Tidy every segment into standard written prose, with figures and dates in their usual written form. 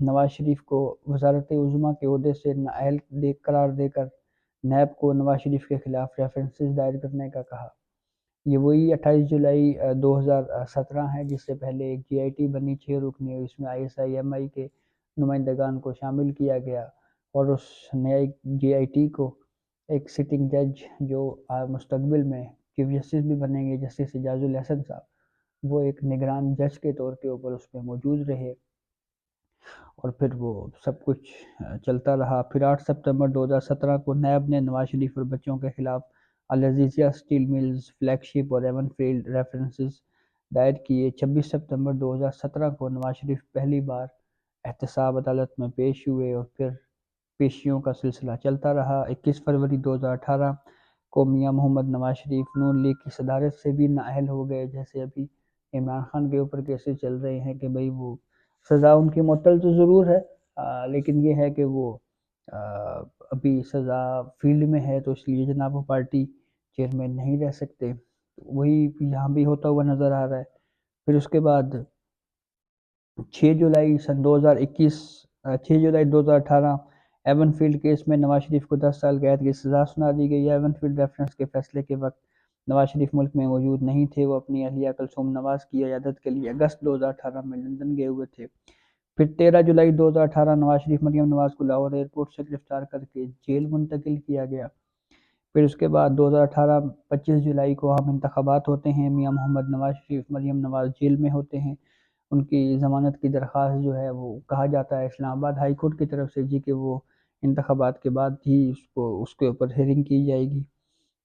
نواز شریف کو وزارت عظمیٰ کے عہدے سے نااہل قرار دے کر نیب کو نواز شریف کے خلاف ریفرنسز دائر کرنے کا کہا۔ یہ وہی 28 جولائی 2017 ہے جس سے پہلے ایک جی آئی ٹی بنی 6 رکنی، اس میں ISI-MI کے نمائندگان کو شامل کیا گیا، اور اس نئے جی آئی ٹی کو ایک سٹنگ جج جو مستقبل میں چیف جسٹس بھی بنیں گے، جسٹس اعجاز الحسن صاحب، وہ ایک نگران جج کے طور کے اوپر اس میں موجود رہے، اور پھر وہ سب کچھ چلتا رہا۔ پھر 8 ستمبر 2017 کو نیب نے نواز شریف اور بچوں کے خلاف العزیزیہ اسٹیل ملز، فلیگ شپ اور ایون فیلڈ ریفرنسز دائر کیے۔ 26 ستمبر 2017 کو نواز شریف پہلی بار احتساب عدالت میں پیش ہوئے، اور پھر پیشیوں کا سلسلہ چلتا رہا۔ 21 فروری 2018 کو میاں محمد نواز شریف نون لیگ کی صدارت سے بھی نااہل ہو گئے۔ جیسے ابھی عمران خان کے اوپر کیسز چل رہے ہیں کہ بھئی وہ سزا ان کی معطل تو ضرور ہے، لیکن یہ ہے کہ وہ ابھی سزا فیلڈ میں ہے، تو اس لیے جناب وہ پارٹی چیئرمین نہیں رہ سکتے۔ وہی یہاں بھی ہوتا ہوا نظر آ رہا ہے۔ پھر اس کے بعد 6 جولائی 2018 ایون فیلڈ کیس میں نواز شریف کو 10 سال قید کی سزا سنا دی گئی۔ ایون فیلڈ ریفرنس کے فیصلے کے وقت نواز شریف ملک میں موجود نہیں تھے، وہ اپنی اہلیہ کلثوم نواز کی عیادت کے لیے اگست 2018 میں لندن گئے ہوئے تھے۔ پھر 13 جولائی 2018 نواز شریف مریم نواز کو لاہور ایئرپورٹ سے گرفتار کر کے جیل منتقل کیا گیا۔ پھر اس کے بعد 2018 25 جولائی کو عام انتخابات ہوتے ہیں، میاں محمد نواز شریف مریم نواز جیل میں ہوتے ہیں۔ ان کی ضمانت کی درخواست جو ہے وہ کہا جاتا ہے اسلام آباد ہائی کورٹ کی طرف سے جی کہ وہ انتخابات کے بعد ہی اس کے اوپر ہیئرنگ کی جائے گی۔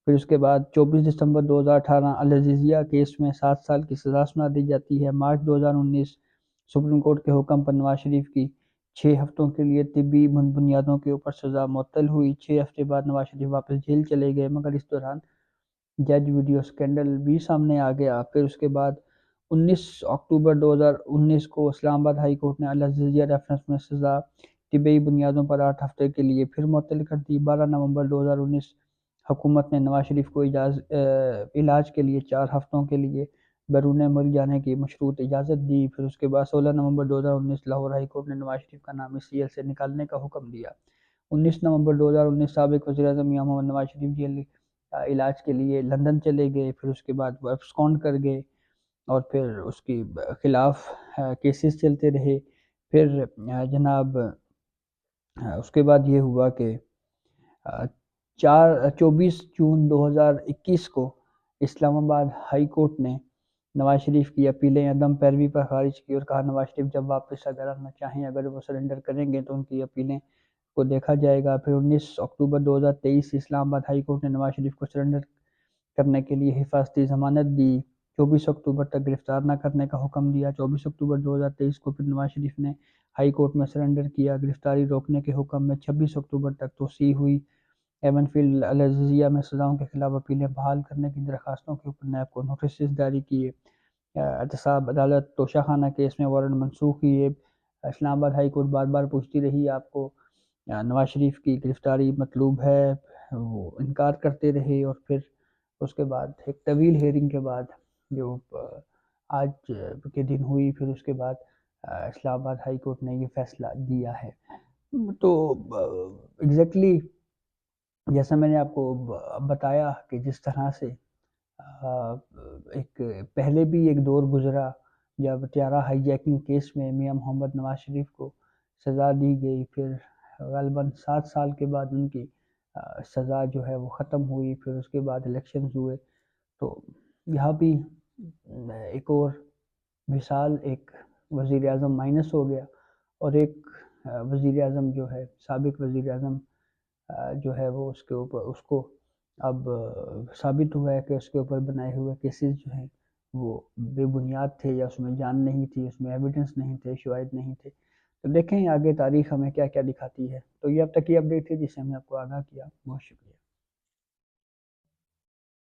پھر اس کے بعد 24 دسمبر 2018 العزیزیہ کیس میں 7 سال کی سزا سنا دی جاتی ہے۔ مارچ 2019 سپریم کورٹ کے حکم پر نواز شریف کی 6 ہفتوں کے لیے طبی بنیادوں کے اوپر سزا معطل ہوئی۔ 6 ہفتے بعد نواز شریف واپس جیل چلے گئے، مگر اس دوران جج ویڈیو سکینڈل بھی سامنے آ گیا۔ پھر اس کے بعد 19 اکتوبر 2019 کو اسلام آباد ہائی کورٹ نے العزیزیہ ریفرنس میں سزا طبی بنیادوں پر 8 ہفتے کے لیے پھر معطل کر دی۔ 12 نومبر 2019 حکومت نے نواز شریف کو علاج کے لیے 4 ہفتوں کے لیے بیرون ملک جانے کی مشروط اجازت دی۔ پھر اس کے بعد 16 نومبر 2019 لاہور ہائی کورٹ نے نواز شریف کا نام CL سے نکالنے کا حکم دیا۔ 19 نومبر 2019 سابق وزیر اعظم میاں محمد نواز شریف جیل علاج کے لیے لندن چلے گئے۔ پھر اس کے بعد وہ ایبسکونڈ کر گئے، اور پھر اس کے خلاف کیسز چلتے رہے۔ پھر جناب اس کے بعد یہ ہوا کہ 24 جون 2021 کو اسلام آباد ہائی کورٹ نے نواز شریف کی اپیلیں عدم پیروی پر خارج کی، اور کہا نواز شریف جب واپس اگر آنا چاہیں، اگر وہ سرنڈر کریں گے تو ان کی اپیلیں کو دیکھا جائے گا۔ پھر 19 اکتوبر 2023 اسلام آباد ہائی کورٹ نے نواز شریف کو سرنڈر کرنے کے لیے حفاظتی ضمانت دی۔ 24 اکتوبر تک گرفتار نہ کرنے کا حکم دیا۔ 24 اکتوبر 2023 کو پھر نواز شریف نے ہائی کورٹ میں سرنڈر کیا۔ گرفتاری روکنے کے حکم میں 26 اکتوبر تک توسیع ہوئی۔ ایون فیلڈ العزیزیہ میں سزاؤں کے خلاف اپیلیں بحال کرنے کی درخواستوں کے اوپر نیب کو نوٹسز جاری کیے۔ احتساب عدالت توشہ خانہ کیس میں وارنٹ منسوخ ہوئے۔ اسلام آباد ہائی کورٹ بار بار پوچھتی رہی آپ کو نواز شریف کی گرفتاری مطلوب ہے، وہ انکار کرتے رہے، اور پھر اس کے بعد ایک طویل ہیئرنگ کے بعد جو آج کے دن ہوئی، پھر اس کے بعد اسلام آباد ہائی کورٹ نے یہ فیصلہ دیا ہے۔ تو ایگزیکٹلی جیسا میں نے آپ کو بتایا کہ جس طرح سے ایک پہلے بھی ایک دور گزرا جب طیارہ ہائی جیکنگ کیس میں میاں محمد نواز شریف کو سزا دی گئی، پھر غالباً 7 سال کے بعد ان کی سزا جو ہے وہ ختم ہوئی، پھر اس کے بعد الیکشنز ہوئے۔ تو یہاں بھی ایک اور مثال، ایک وزیر اعظم مائنس ہو گیا، اور ایک وزیر اعظم جو ہے سابق وزیر اعظم جو ہے وہ اس کے اوپر اس کو اب ثابت ہوا ہے کہ اس کے اوپر بنائے ہوئے کیسز جو ہیں وہ بے بنیاد تھے، یا اس میں جان نہیں تھی، اس میں ایویڈنس نہیں تھے، شواہد نہیں تھے۔ تو دیکھیں آگے تاریخ ہمیں کیا کیا دکھاتی ہے۔ تو یہ اب تک کی اپڈیٹ تھی جس سے ہم نے آپ کو آگاہ کیا۔ بہت شکریہ۔